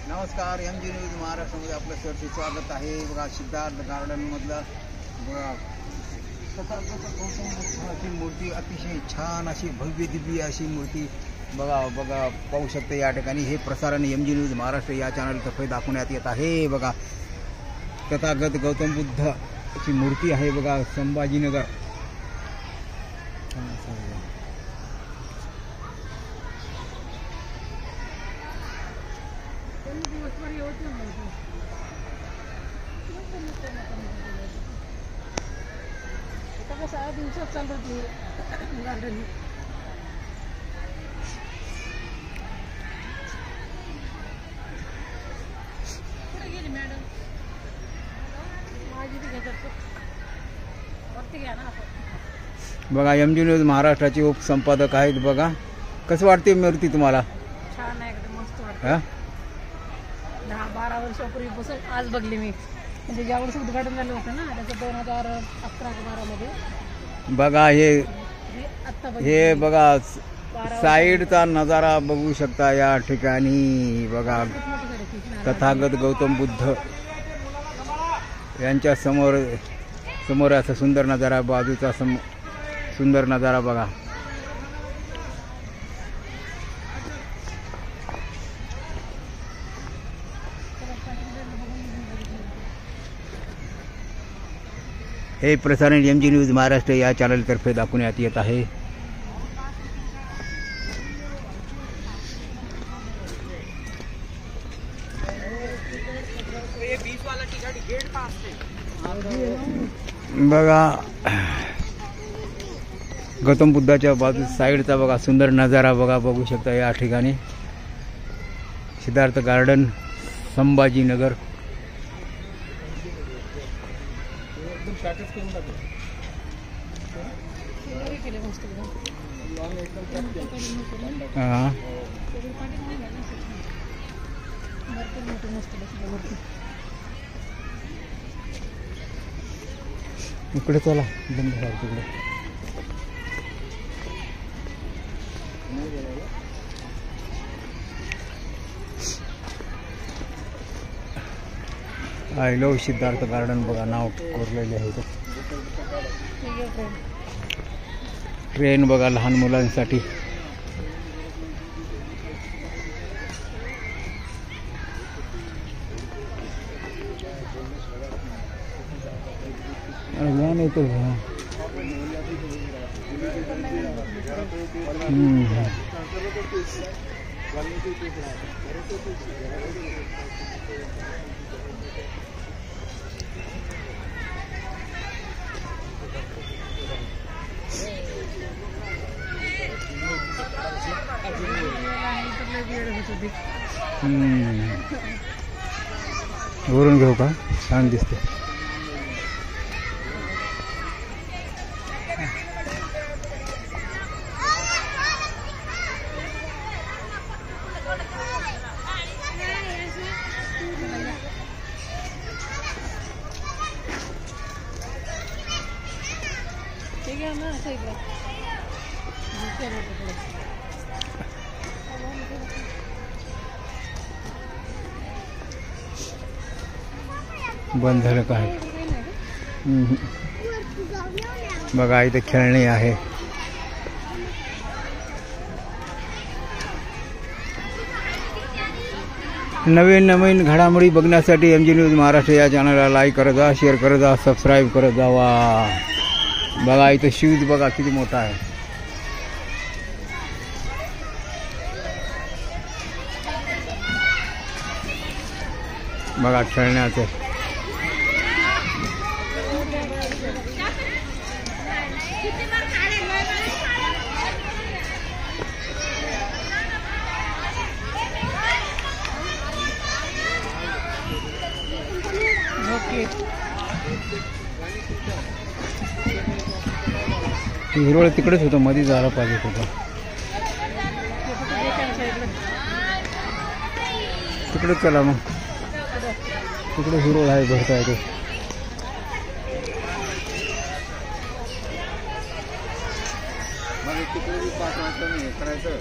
नमस्कार, M G news महाराष्ट्रामध्ये आपलं सरचे स्वागत आहे. बघा, सिद्धार्थ गार्डनमधलं बघा तथागत गौतम बुद्धाची मूर्ती, अतिशय छान अशी भव्य दिव्य अशी मूर्ती बघा पाहू शकते या ठिकाणी. हे प्रसारण एम जी न्यूज महाराष्ट्र या चॅनलतर्फे दाखवण्यात येत आहे. बघा, तथागत गौतम बुद्धाची मूर्ती आहे बघा, संभाजीनगर. दिवसात चालत गार्डन गेली मॅडम बघा, एम जी न्यूज महाराष्ट्राचे उपसंपादक आहेत. बघा, कसं वाटते मूर्ती तुम्हाला? छान आहे, एकदम मस्त वाटतं. 10-12 वर्षापूर्वीपासून आज बघली मी, म्हणजे ज्यावेळेस उद्घाटन झालं होतं ना त्याचं 2011-12 मध्ये. बघा, हे बघा साईडचा नजारा बघू शकता या ठिकाणी. बघा, तथागत गौतम बुद्ध यांच्या समोर असा सुंदर नजारा, बाजूचा सुंदर नजारा बघा. हे प्रसारण एम जी न्यूज महाराष्ट्र या चॅनलतर्फे दाखवण्यात येत आहे. बघा, गौतम बुद्धाच्या बाजू साईडचा बघा सुंदर नजारा बघू शकता या ठिकाणी. सिद्धार्थ गार्डन, संभाजीनगर. इकडे चला, बंद झालं तिकडे. आय लव्ह सिद्धार्थ गार्डन बघा, नाव कोरलेले आहे. ट्रेन बघा लहान मुलांसाठी. नाही तो वरून घेऊ का? छान दिसते. बंद झालं काय? बघा, इथे खेळणे आहे. नवीन घडामोडी बघण्यासाठी एम जी न्यूज महाराष्ट्र या चॅनलला लाईक करत जा, शेअर करत जा, सबस्क्राईब करत जावा. बघा, इथे शूज बघा किती मोठा आहे. बघा, खेळण्याचं. हिरोळ तिकडेच होतं, मध्ये जायला पाहिजे होतं. तिकडे चला मग, तिकडे हिरोळ आहे, भरता येते. तिकडे 5 वाजता करायचं.